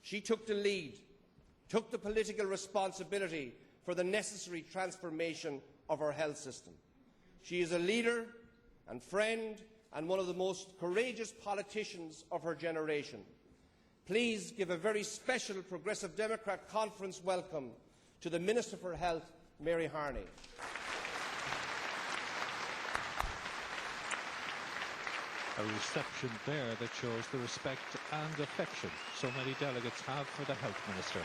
She took the lead, took the political responsibility for the necessary transformation of our health system. She is a leader and friend and one of the most courageous politicians of her generation. Please give a very special Progressive Democrat Conference welcome to the Minister for Health, Mary Harney. A reception there that shows the respect and affection so many delegates have for the Health Minister.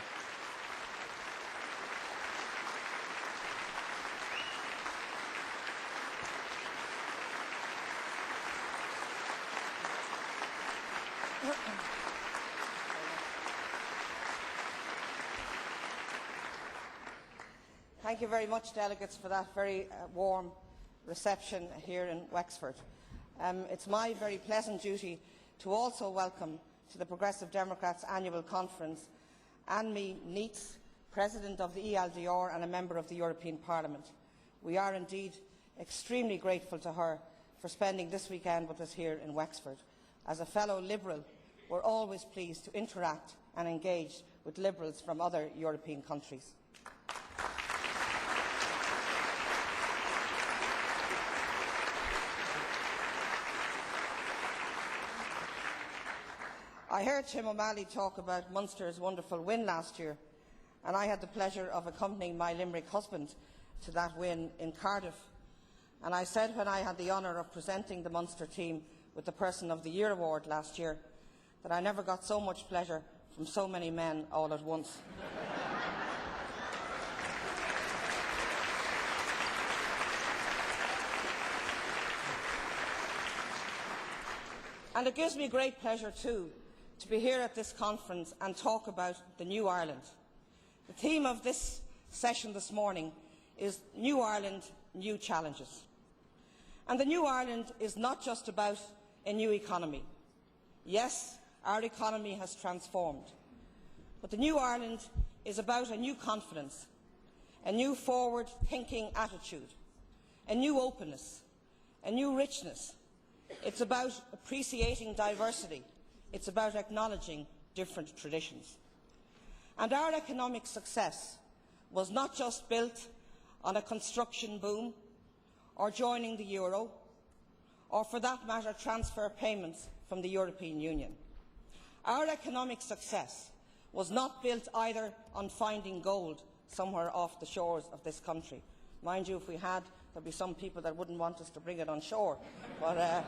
Thank you very much, delegates, for that very warm reception here in Wexford. It's my very pleasant duty to also welcome to the Progressive Democrats annual conference Anne Neitz, President of the ELDR and a member of the European Parliament. We are indeed extremely grateful to her for spending this weekend with us here in Wexford. As a fellow Liberal, we're always pleased to interact and engage with Liberals from other European countries. I heard Tim O'Malley talk about Munster's wonderful win last year, and I had the pleasure of accompanying my Limerick husband to that win in Cardiff. And I said when I had the honour of presenting the Munster team with the Person of the Year award last year that I never got so much pleasure from so many men all at once. And it gives me great pleasure too to be here at this conference and talk about the New Ireland. The theme of this session this morning is New Ireland, New Challenges. And the New Ireland is not just about a new economy. Yes, our economy has transformed. But the New Ireland is about a new confidence, a new forward-thinking attitude, a new openness, a new richness. It's about appreciating diversity. It's about acknowledging different traditions. And our economic success was not just built on a construction boom, or joining the euro, or for that matter transfer payments from the European Union. Our economic success was not built either on finding gold somewhere off the shores of this country. Mind you, if we had, there would be some people that wouldn't want us to bring it on shore. But,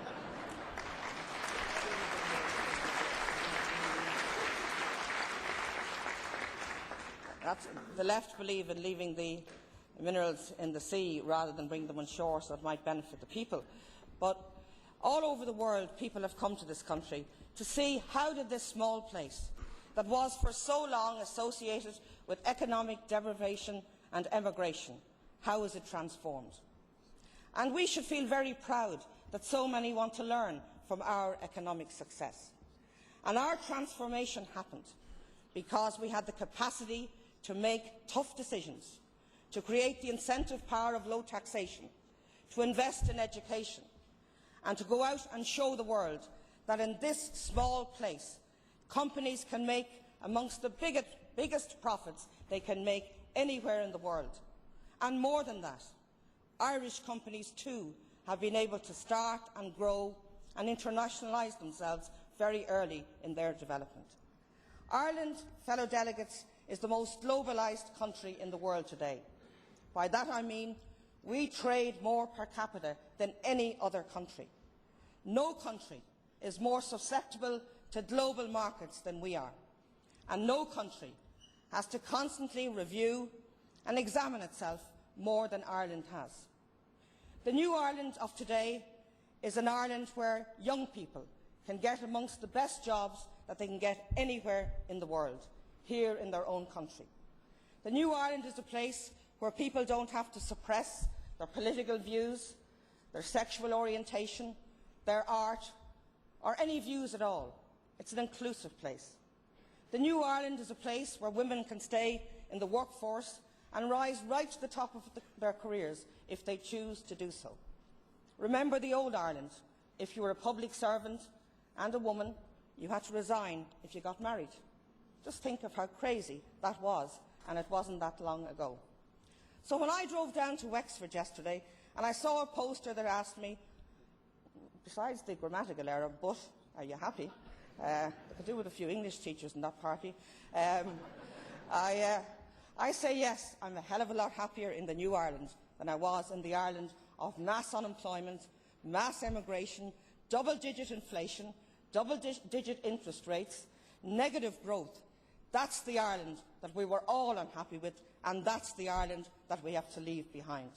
the left believe in leaving the minerals in the sea rather than bring them on shore, so it might benefit the people. But all over the world, people have come to this country to see how did this small place, that was for so long associated with economic deprivation and emigration, how is it transformed? And we should feel very proud that so many want to learn from our economic success. And our transformation happened because we had the capacity to make tough decisions, to create the incentive power of low taxation, to invest in education, and to go out and show the world that in this small place, companies can make amongst the biggest profits they can make anywhere in the world. And more than that, Irish companies too have been able to start and grow and internationalise themselves very early in their development. Ireland, fellow delegates, is the most globalised country in the world today. By that I mean we trade more per capita than any other country. No country is more susceptible to global markets than we are, and no country has to constantly review and examine itself more than Ireland has. The new Ireland of today is an Ireland where young people can get amongst the best jobs that they can get anywhere in the world, here in their own country. The new Ireland is a place where people don't have to suppress their political views, their sexual orientation, their art, or any views at all. It's an inclusive place. The new Ireland is a place where women can stay in the workforce and rise right to the top of their careers if they choose to do so. Remember the old Ireland. If you were a public servant and a woman, you had to resign if you got married. Just think of how crazy that was, and it wasn't that long ago. So when I drove down to Wexford yesterday and I saw a poster that asked me, besides the grammatical error, but are you happy? I could do with a few English teachers in that party. I say yes, I'm a hell of a lot happier in the new Ireland than I was in the Ireland of mass unemployment, mass emigration, double-digit inflation, double-digit interest rates, negative growth. That's the Ireland that we were all unhappy with, and that's the Ireland that we have to leave behind.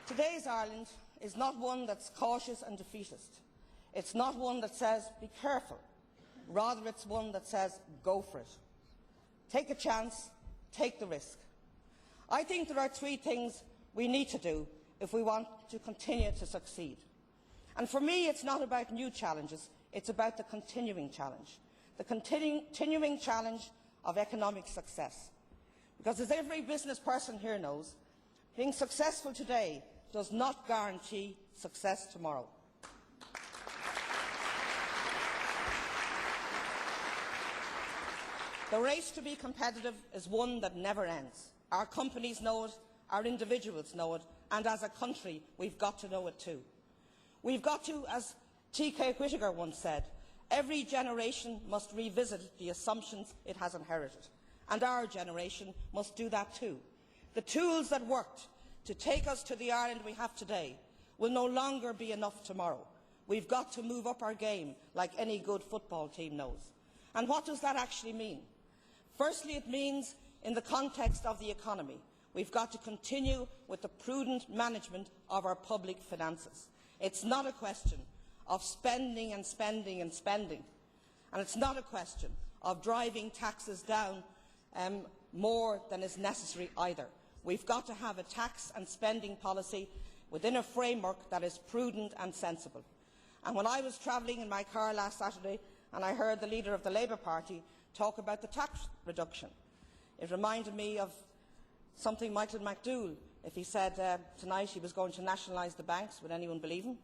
Today's Ireland is not one that's cautious and defeatist. It's not one that says, be careful. Rather, it's one that says, go for it. Take a chance, take the risk. I think there are three things we need to do if we want to continue to succeed. And for me, it's not about new challenges, it's about the continuing challenge. The continuing challenge of economic success. Because as every business person here knows, being successful today does not guarantee success tomorrow. The race to be competitive is one that never ends. Our companies know it, our individuals know it, and as a country, we've got to know it too. We've got to, as T.K. Whittaker once said, every generation must revisit the assumptions it has inherited, and our generation must do that too. The tools that worked to take us to the Ireland we have today will no longer be enough tomorrow. We've got to move up our game like any good football team knows. And what does that actually mean? Firstly, it means in the context of the economy, we've got to continue with the prudent management of our public finances. It's not a question of spending and spending and spending, and it's not a question of driving taxes down more than is necessary either. We've got to have a tax and spending policy within a framework that is prudent and sensible. And when I was travelling in my car last Saturday and I heard the leader of the Labour Party talk about the tax reduction, it reminded me of something Michael McDougall, if he said tonight he was going to nationalise the banks. Would anyone believe him?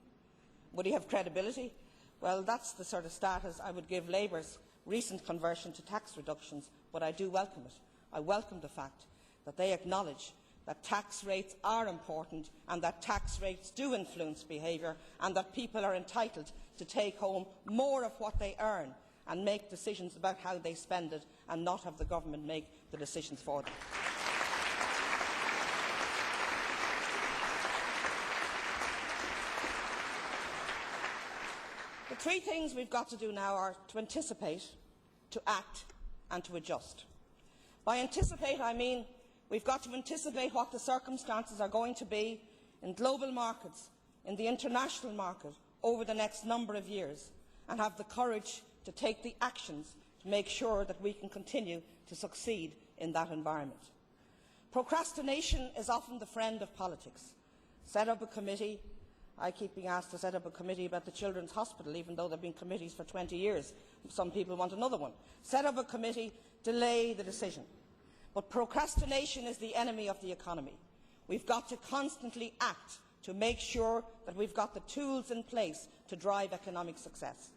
Would he have credibility? Well, that's the sort of status I would give Labour's recent conversion to tax reductions, but I do welcome it. I welcome the fact that they acknowledge that tax rates are important and that tax rates do influence behaviour and that people are entitled to take home more of what they earn and make decisions about how they spend it and not have the government make the decisions for them. The three things we've got to do now are to anticipate, to act and to adjust. By anticipate, I mean we've got to anticipate what the circumstances are going to be in global markets, in the international market, over the next number of years, and have the courage to take the actions to make sure that we can continue to succeed in that environment. Procrastination is often the friend of politics. Set up a committee. I keep being asked to set up a committee about the Children's Hospital, even though there have been committees for 20 years. Some people want another one. Set up a committee, delay the decision. But procrastination is the enemy of the economy. We've got to constantly act to make sure that we've got the tools in place to drive economic success.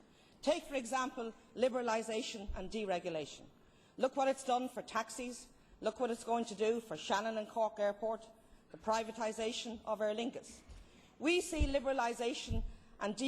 Take, for example, liberalisation and deregulation. Look what it's done for taxis. Look what it's going to do for Shannon and Cork Airport, the privatisation of Aer Lingus. We see liberalisation and deregulation